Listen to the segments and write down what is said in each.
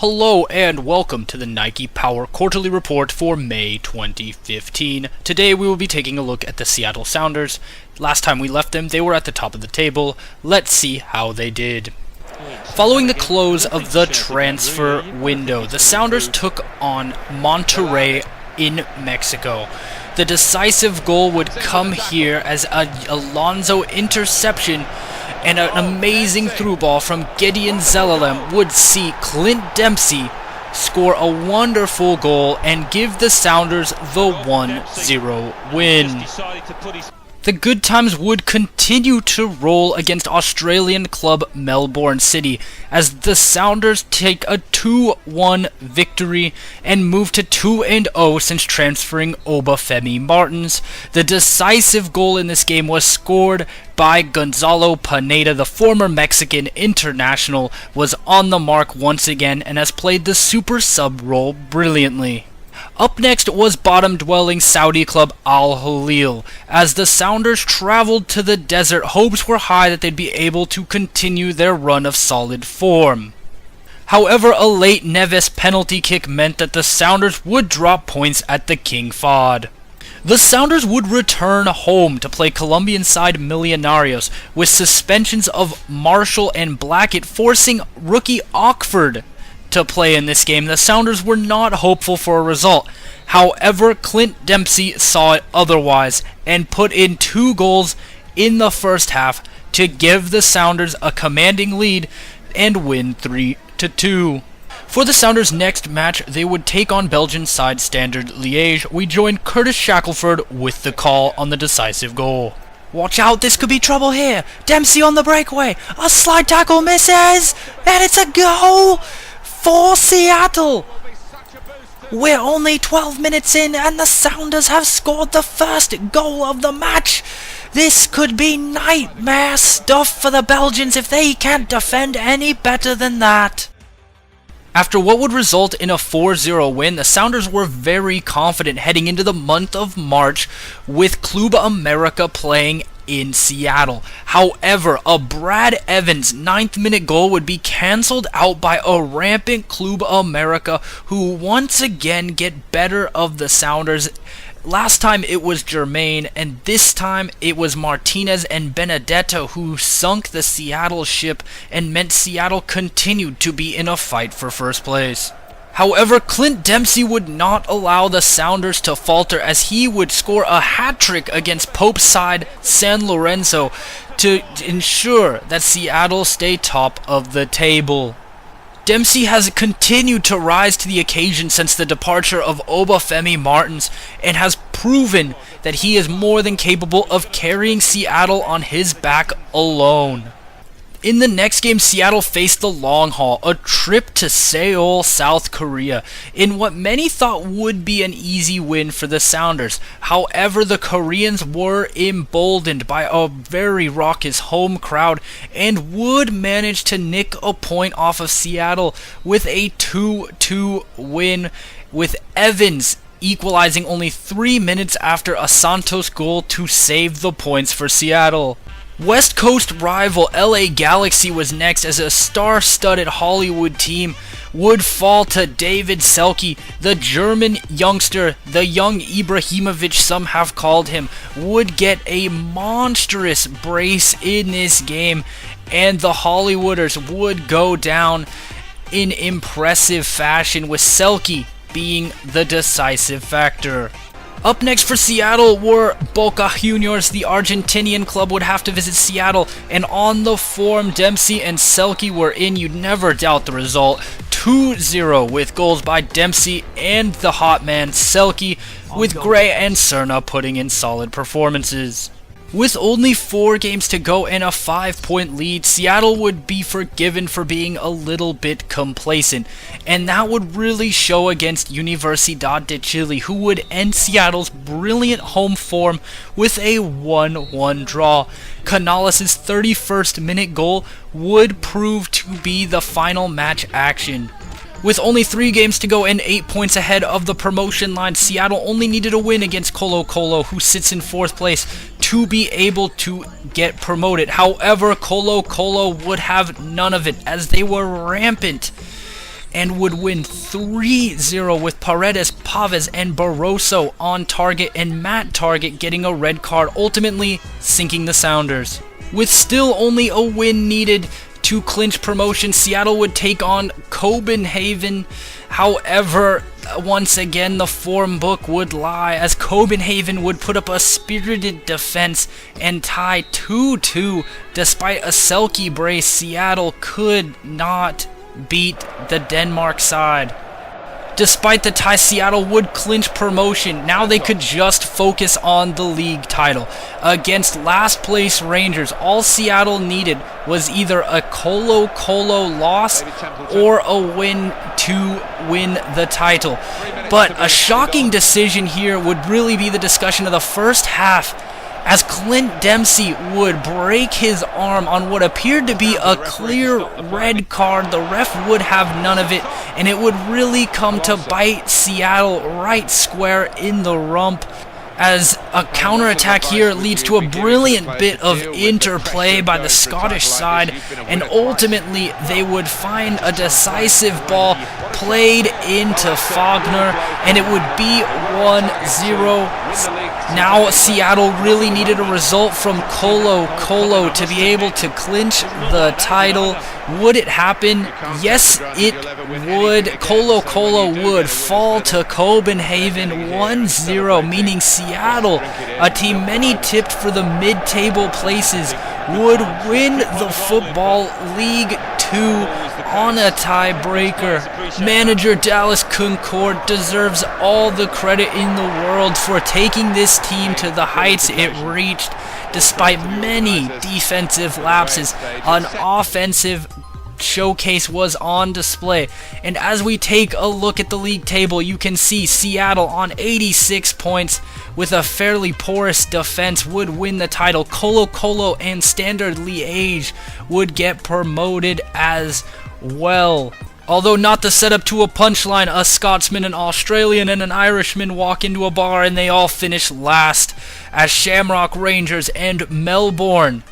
Hello and welcome to the Nike Power Quarterly Report for May 2015. Today we will be taking a look at the Seattle Sounders. Last time we left them, they were at the top of the table. Let's see how they did. Following the close of the transfer window, the Sounders took on Monterey in Mexico. The decisive goal would come here as a Alonso interception and an amazing through ball from Gideon Zelalem would see Clint Dempsey score a wonderful goal and give the Sounders the 1-0 win. The good times would continue to roll against Australian club Melbourne City as the Sounders take a 2-1 victory and move to 2-0 since transferring Obafemi Martins. The decisive goal in this game was scored by Gonzalo Pineda. The former Mexican international was on the mark once again and has played the super sub role brilliantly. Up next was bottom-dwelling Saudi club Al Hilal. As the Sounders traveled to the desert, hopes were high that they'd be able to continue their run of solid form. However, a late Neves penalty kick meant that the Sounders would drop points at the King Fahd. The Sounders would return home to play Colombian side Millonarios, with suspensions of Marshall and Blackett forcing rookie Ockford to play in this game. The Sounders were not hopeful for a result. However, Clint Dempsey saw it otherwise and put in 2 goals in the first half to give the Sounders a commanding lead and win 3-2. For the Sounders' next match, they would take on Belgian side Standard Liege. We joined Curtis Shackelford with the call on the decisive goal. Watch out, this could be trouble here. Dempsey on the breakaway. A slide tackle misses, and it's a goal for Seattle. We're only 12 minutes in and the Sounders have scored the first goal of the match. This could be nightmare stuff for the Belgians if they can't defend any better than that. After what would result in a 4-0 win, the Sounders were very confident heading into the month of March with Club America playing in Seattle. However, a Brad Evans 9th minute goal would be cancelled out by a rampant Club America who once again get better of the Sounders. Last time it was Germain, and this time it was Martinez and Benedetto who sunk the Seattle ship and meant Seattle continued to be in a fight for first place. However, Clint Dempsey would not allow the Sounders to falter as he would score a hat-trick against Pope's side San Lorenzo to ensure that Seattle stay top of the table. Dempsey has continued to rise to the occasion since the departure of Obafemi Martins and has proven that he is more than capable of carrying Seattle on his back alone. In the next game, Seattle faced the long haul, a trip to Seoul, South Korea, in what many thought would be an easy win for the Sounders. However, the Koreans were emboldened by a very raucous home crowd and would manage to nick a point off of Seattle with a 2-2 win, with Evans equalizing only 3 minutes after a Santos goal to save the points for Seattle. West Coast rival LA Galaxy was next as a star-studded Hollywood team would fall to David Selke, the German youngster, the young Ibrahimovic some have called him, would get a monstrous brace in this game, and the Hollywooders would go down in impressive fashion with Selke being the decisive factor. Up next for Seattle were Boca Juniors. The Argentinian club would have to visit Seattle, and on the form Dempsey and Selke were in, you'd never doubt the result. 2-0 with goals by Dempsey and the hot man Selke, with Gray and Serna putting in solid performances. With only 4 games to go and a 5-point lead, Seattle would be forgiven for being a little bit complacent, and that would really show against Universidad de Chile, who would end Seattle's brilliant home form with a 1-1 draw. Canales' 31st minute goal would prove to be the final match action. With only 3 games to go and 8 points ahead of the promotion line, Seattle only needed a win against Colo, who sits in 4th place, to be able to get promoted. However, Colo would have none of it as they were rampant and would win 3-0 with Paredes, Pavez, and Barroso on target and Matt Target getting a red card, ultimately sinking the Sounders. With still only a win needed to clinch promotion, Seattle would take on Copenhagen. However, once again, the form book would lie, as Copenhagen would put up a spirited defense and tie 2-2. Despite a Selke brace, Seattle could not beat the Denmark side. Despite the tie, Seattle would clinch promotion. Now they could just focus on the league title. Against last place Rangers, all Seattle needed was either a Colo loss or a win to win the title. But a shocking decision here would really be the discussion of the first half, as Clint Dempsey would break his arm on what appeared to be a clear red card. The ref would have none of it, and it would really come to bite Seattle right square in the rump, as a counterattack here leads to a brilliant bit of interplay by the Scottish side, and ultimately they would find a decisive ball played into Fagner, and it would be 1-0. Now Seattle really needed a result from Colo to be able to clinch the title. Would it happen? Yes, it would. Colo would fall to Copenhagen 1-0, meaning Seattle, a team many tipped for the mid-table places, would win the Football League 2 on a tiebreaker. Manager Dallas Concord deserves all the credit in the world for taking this team to the heights it reached, despite many defensive lapses. An offensive showcase was on display, and as we take a look at the league table, you can see Seattle on 86 points with a fairly porous defense would win the title. Colo and Standard Liege would get promoted as well. Although not the setup to a punchline, a Scotsman, an Australian, and an Irishman walk into a bar and they all finish last, as Shamrock Rangers and Melbourne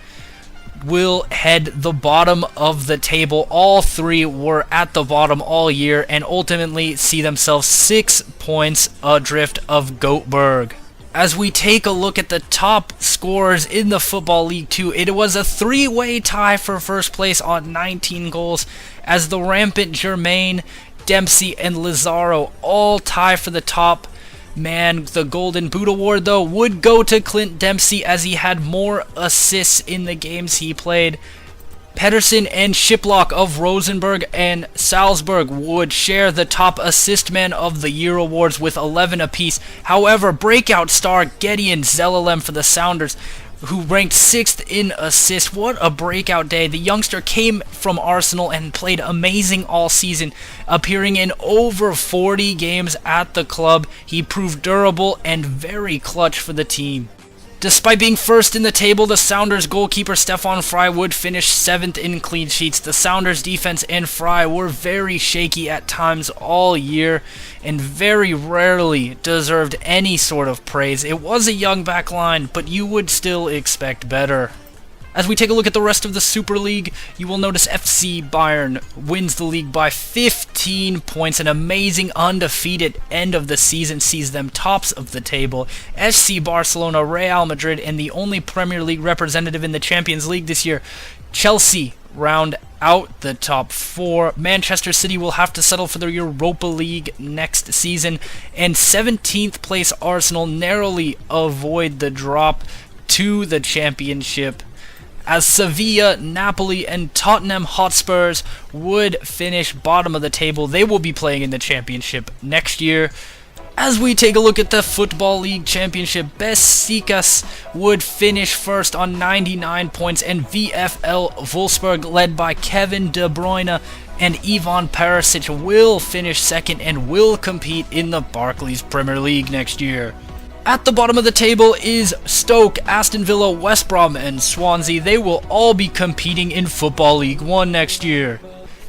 will head the bottom of the table. All three were at the bottom all year and ultimately see themselves 6 points adrift of Göteborg. As we take a look at the top scorers in the Football League 2, it was a three-way tie for first place on 19 goals, as the rampant Germain, Dempsey, and Lazaro all tie for the top man. The Golden Boot Award, though, would go to Clint Dempsey, as he had more assists in the games he played. Pedersen and Shiplock of Rosenborg and Salzburg would share the top assist man of the year awards with 11 apiece. However, breakout star Gideon Zelalem for the Sounders, who ranked 6th in assists. What a breakout day. The youngster came from Arsenal and played amazing all season, appearing in over 40 games at the club. He proved durable and very clutch for the team. Despite being first in the table, the Sounders goalkeeper Stefan Fry would finish 7th in clean sheets. The Sounders defense and Fry were very shaky at times all year and very rarely deserved any sort of praise. It was a young back line, but you would still expect better. As we take a look at the rest of the Super League, you will notice FC Bayern wins the league by 15 points. An amazing undefeated end of the season sees them tops of the table. SC Barcelona, Real Madrid, and the only Premier League representative in the Champions League this year, Chelsea, round out the top 4. Manchester City will have to settle for the Europa League next season, and 17th place Arsenal narrowly avoid the drop to the Championship, as Sevilla, Napoli, and Tottenham Hotspurs would finish bottom of the table. They will be playing in the Championship next year. As we take a look at the Football League Championship, Besiktas would finish first on 99 points, and VfL Wolfsburg, led by Kevin De Bruyne and Ivan Perisic, will finish second and will compete in the Barclays Premier League next year. At the bottom of the table is Stoke, Aston Villa, West Brom, and Swansea. They will all be competing in Football League 1 next year.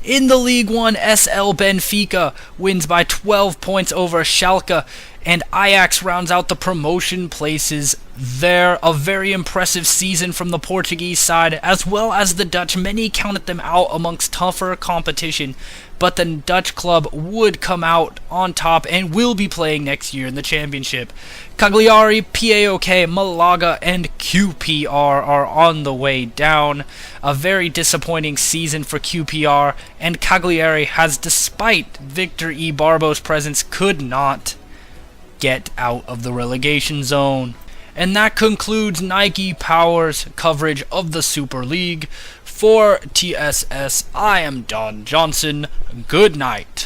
In the League 1, SL Benfica wins by 12 points over Schalke, and Ajax rounds out the promotion places there. A very impressive season from the Portuguese side, as well as the Dutch. Many counted them out amongst tougher competition, but the Dutch club would come out on top and will be playing next year in the championship. Cagliari, PAOK, Malaga, and QPR are on the way down. A very disappointing season for QPR, and Cagliari has, despite Victor Ibarbo's presence, could not get out of the relegation zone. And that concludes Nike Power's coverage of the Super League. For TSS, I am Don Johnson. Good night.